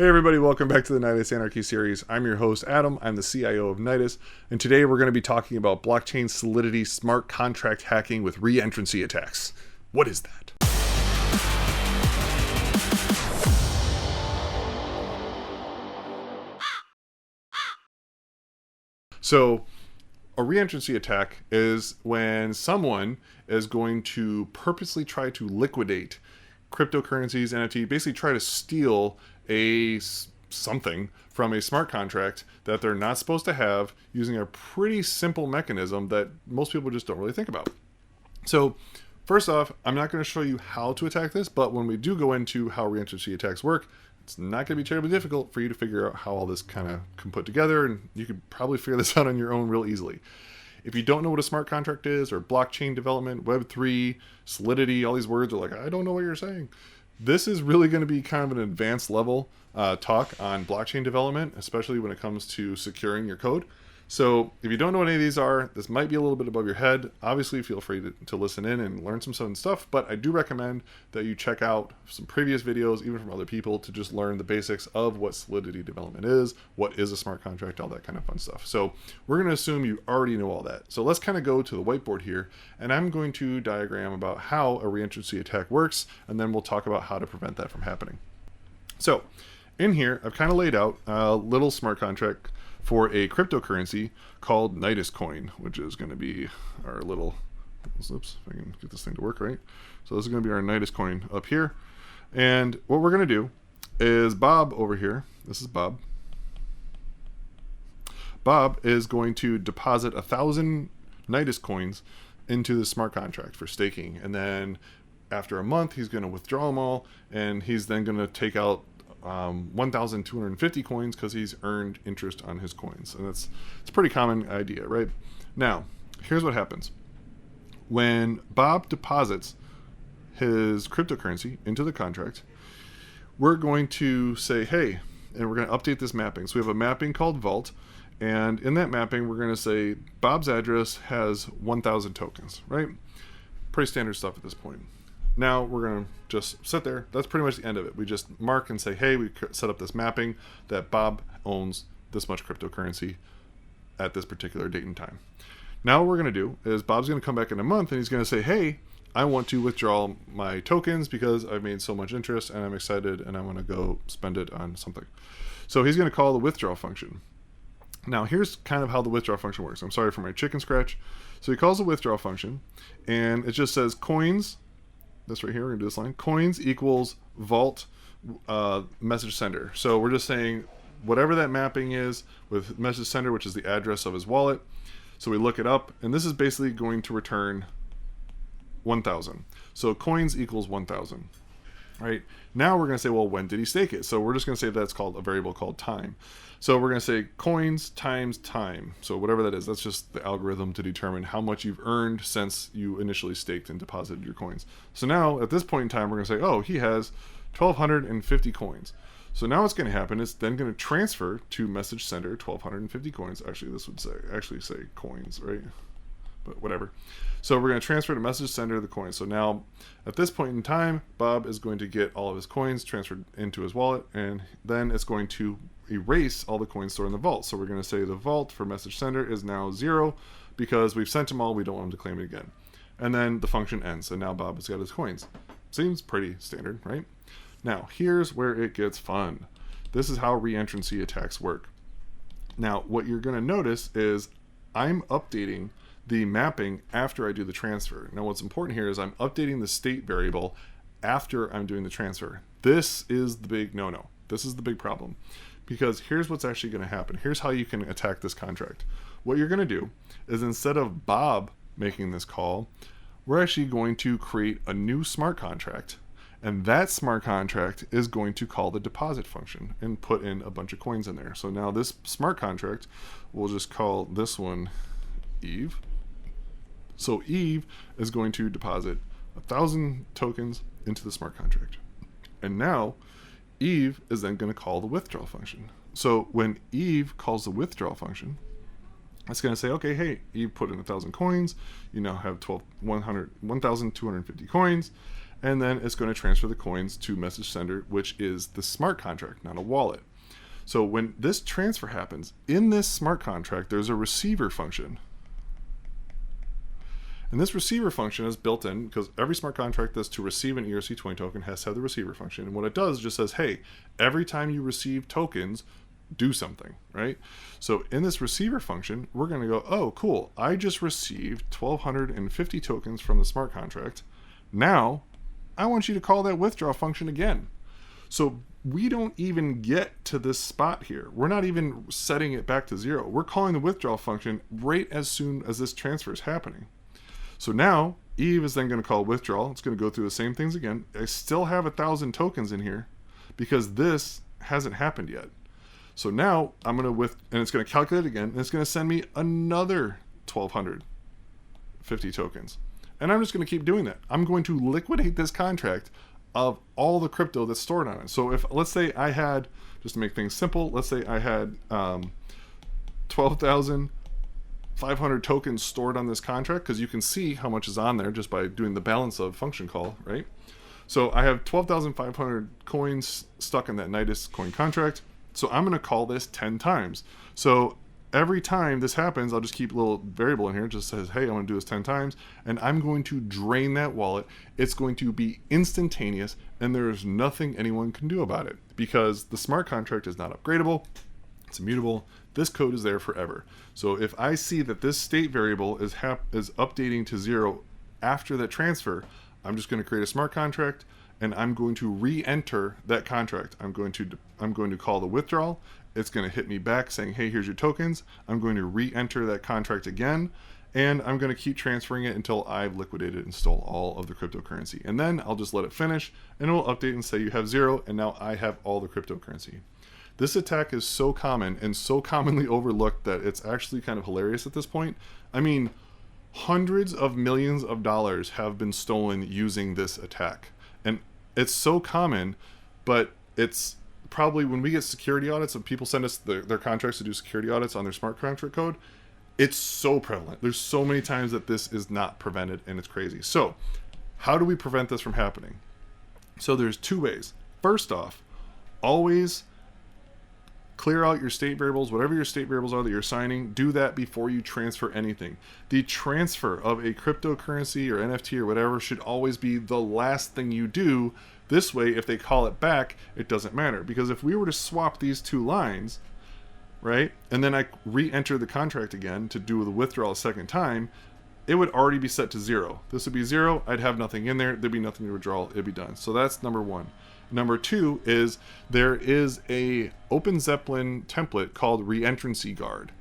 Hey everybody, welcome back to the Nidus Anarchy series. I'm your host Adam, I'm the CIO of Nidus, and today we're going to be talking about blockchain solidity smart contract hacking with reentrancy attacks. What is that? So, a reentrancy attack is when someone is going to purposely try to liquidate cryptocurrencies, NFT, basically try to steal something from a smart contract that they're not supposed to have using a pretty simple mechanism that most people just don't really think about. So first off, I'm not going to show you how to attack this, but when we do go into how reentrancy attacks work, it's not going to be terribly difficult for you to figure out how all this kind of can put together, and you could probably figure this out on your own real easily. If you don't know what a smart contract is, or blockchain development, Web3, Solidity, all these words are like, I don't know what you're saying. This is really going to be kind of an advanced level talk on blockchain development, especially when it comes to securing your code. So if you don't know what any of these are, this might be a little bit above your head. Obviously, feel free to listen in and learn some fun stuff, but I do recommend that you check out some previous videos, even from other people, to just learn the basics of what Solidity development is, what is a smart contract, all that kind of fun stuff. So we're going to assume you already know all that. So let's kind of go to the whiteboard here, and I'm going to diagram about how a reentrancy attack works, and then we'll talk about how to prevent that from happening. So in here, I've kind of laid out a little smart contract for a cryptocurrency called Nidus coin, which is going to be our little, oops, if I can get this thing to work right. So this is going to be our Nidus coin up here. And what we're going to do is Bob over here, this is Bob. Bob is going to deposit 1,000 Nidus coins into the smart contract for staking. And then after a month, he's going to withdraw them all, and he's then going to take out 1,250 coins because he's earned interest on his coins. And it's a pretty common idea, right? Now, here's what happens. When Bob deposits his cryptocurrency into the contract, we're going to say, hey, and we're going to update this mapping. So we have a mapping called Vault, and in that mapping, we're going to say Bob's address has 1,000 tokens, right? Pretty standard stuff at this point. Now we're going to just sit there. That's pretty much the end of it. We just mark and say, hey, we set up this mapping that Bob owns this much cryptocurrency at this particular date and time. Now what we're going to do is Bob's going to come back in a month and he's going to say, hey, I want to withdraw my tokens because I've made so much interest and I'm excited and I want to go spend it on something. So he's going to call the withdraw function. Now here's kind of how the withdraw function works. I'm sorry for my chicken scratch. So he calls the withdraw function and it just says coins. This right here, we're going to do this line. Coins equals vault message sender. So we're just saying whatever that mapping is with message sender, which is the address of his wallet. So we look it up, and this is basically going to return 1,000. So coins equals 1,000. Right? Now we're going to say, well, when did he stake it? So we're just going to say that's called a variable called time. So we're going to say coins times time. So whatever that is, that's just the algorithm to determine how much you've earned since you initially staked and deposited your coins. So now at this point in time, we're going to say, oh, he has 1,250 coins. So now what's going to happen is then going to transfer to message sender 1,250 coins. Actually, this would actually say coins, right? But whatever. So we're going to transfer to message sender the coins. So now at this point in time, Bob is going to get all of his coins transferred into his wallet, and then it's going to erase all the coins stored in the vault. So we're going to say the vault for message sender is now 0 because we've sent him all, we don't want him to claim it again. And then the function ends, and now Bob has got his coins. Seems pretty standard, right? Now here's where it gets fun. This is how reentrancy attacks work. Now what you're going to notice is I'm updating the mapping after I do the transfer. Now what's important here is I'm updating the state variable after I'm doing the transfer. This is the big no-no. This is the big problem, because here's what's actually going to happen. Here's how you can attack this contract. What you're going to do is instead of Bob making this call, we're actually going to create a new smart contract, and that smart contract is going to call the deposit function and put in a bunch of coins in there. So now this smart contract, we'll just call this one Eve. So Eve is going to deposit 1,000 tokens into the smart contract. And now Eve is then going to call the withdraw function. So when Eve calls the withdraw function, it's going to say, okay, hey, Eve put in 1,000 coins. You now have 1,250 coins. and then it's going to transfer the coins to message sender, which is the smart contract, not a wallet. So when this transfer happens, in this smart contract, there's a receiver function. And this receiver function is built in because every smart contract that's to receive an ERC20 token has to have the receiver function. And what it does just says, hey, every time you receive tokens, do something, right? So in this receiver function, we're going to go, oh, cool. I just received 1,250 tokens from the smart contract. Now, I want you to call that withdraw function again. So we don't even get to this spot here. We're not even setting it back to 0. We're calling the withdraw function right as soon as this transfer is happening. So now Eve is then going to call withdrawal. It's going to go through the same things again. I still have 1,000 tokens in here because this hasn't happened yet. So now I'm going to and it's going to calculate again, and it's going to send me another 1,250 tokens. And I'm just going to keep doing that. I'm going to liquidate this contract of all the crypto that's stored on it. So if, let's say I had, just to make things simple, let's say I had 12,500 tokens stored on this contract, because you can see how much is on there just by doing the balance of function call, right? So I have 12,500 coins stuck in that Nidus coin contract. So I'm going to call this 10 times. So every time this happens, I'll just keep a little variable in here. It just says, hey, I want to do this 10 times. And I'm going to drain that wallet. It's going to be instantaneous. And there's nothing anyone can do about it because the smart contract is not upgradable. It's immutable. This code is there forever. So if I see that this state variable is updating to 0 after that transfer, I'm just going to create a smart contract and I'm going to re-enter that contract. I'm going to call the withdrawal. It's going to hit me back saying, hey, here's your tokens. I'm going to re-enter that contract again, and I'm going to keep transferring it until I've liquidated and stole all of the cryptocurrency. And then I'll just let it finish, and it will update and say you have 0, and now I have all the cryptocurrency. This attack is so common and so commonly overlooked that it's actually kind of hilarious at this point. I mean, hundreds of millions of dollars have been stolen using this attack. And it's so common, but it's probably when we get security audits and people send us their contracts to do security audits on their smart contract code, it's so prevalent. There's so many times that this is not prevented, and it's crazy. So how do we prevent this from happening? So there's 2 ways. First off, always clear out your state variables. Whatever your state variables are that you're assigning, do that before you transfer anything. The transfer of a cryptocurrency or NFT or whatever should always be the last thing you do. This way, if they call it back, it doesn't matter. Because if we were to swap these 2 lines, right, and then I re-enter the contract again to do the withdrawal a second time, it would already be set to 0. This would be 0. I'd have nothing in there. There'd be nothing to withdraw. It'd be done. So that's number 1. Number 2 is there is a OpenZeppelin template called Reentrancy Guard.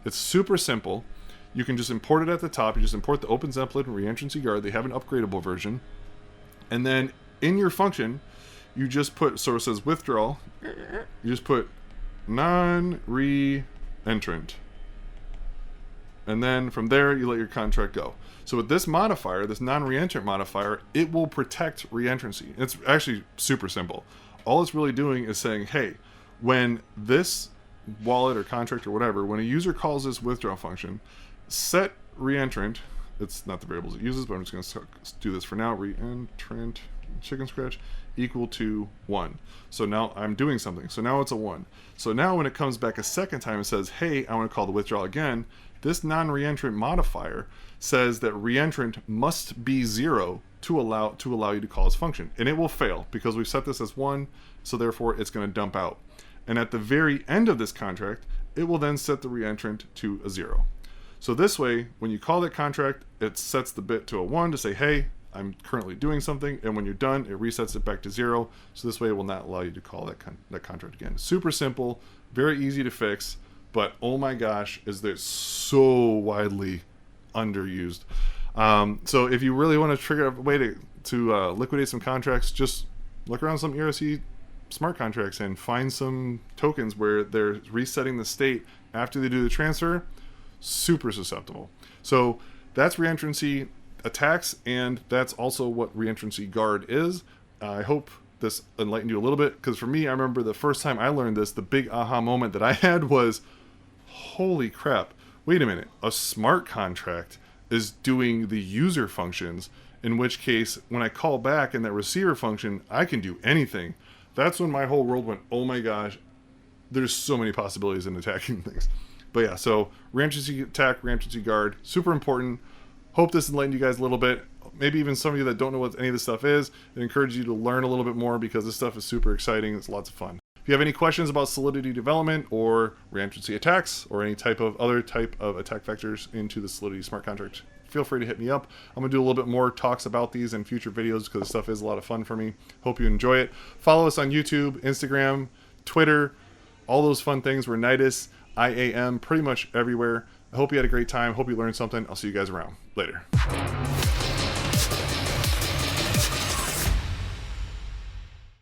It's super simple. You can just import it at the top. You just import the OpenZeppelin Reentrancy Guard. They have an upgradable version. And then in your function, you just put, so it says withdrawal, you just put non-reentrant. And then from there, you let your contract go. So with this modifier, this non-reentrant modifier, it will protect reentrancy. It's actually super simple. All it's really doing is saying, hey, when this wallet or contract or whatever, when a user calls this withdraw function, set reentrant, it's not the variables it uses, but I'm just going to do this for now, reentrant chicken scratch equal to 1. So now I'm doing something. So now it's a 1. So now when it comes back a second time and says, hey, I want to call the withdrawal again, this non-reentrant modifier says that reentrant must be 0 to allow you to call this function. And it will fail because we've set this as 1, so therefore it's going to dump out. And at the very end of this contract, it will then set the reentrant to a 0. So this way, when you call that contract, it sets the bit to a 1 to say, hey, I'm currently doing something, and when you're done, it resets it back to 0. So this way it will not allow you to call that contract again. Super simple, very easy to fix, but oh my gosh, is this so widely underused. So if you really want to trigger a way to liquidate some contracts, just look around some ERC smart contracts and find some tokens where they're resetting the state after they do the transfer. Super susceptible. So that's Reentrancy Attacks, and that's also what Reentrancy Guard is. I hope this enlightened you a little bit, because for me, I remember the first time I learned this, the big aha moment that I had was, holy crap, wait a minute, a smart contract is doing the user functions in which case, when I call back in that receiver function, I can do anything. That's when my whole world went, oh my gosh, there's so many possibilities in attacking things. But yeah, so Reentrancy Attack, Reentrancy Guard, super important. Hope this enlightened you guys a little bit. Maybe even some of you that don't know what any of this stuff is, it encourages you to learn a little bit more because this stuff is super exciting. It's lots of fun. If you have any questions about Solidity development or Reentrancy attacks or any other type of attack vectors into the Solidity smart contract, feel free to hit me up. I'm going to do a little bit more talks about these in future videos because this stuff is a lot of fun for me. Hope you enjoy it. Follow us on YouTube, Instagram, Twitter, all those fun things. We're Nidus, IAM, pretty much everywhere. I hope you had a great time. Hope you learned something. I'll see you guys around. Later.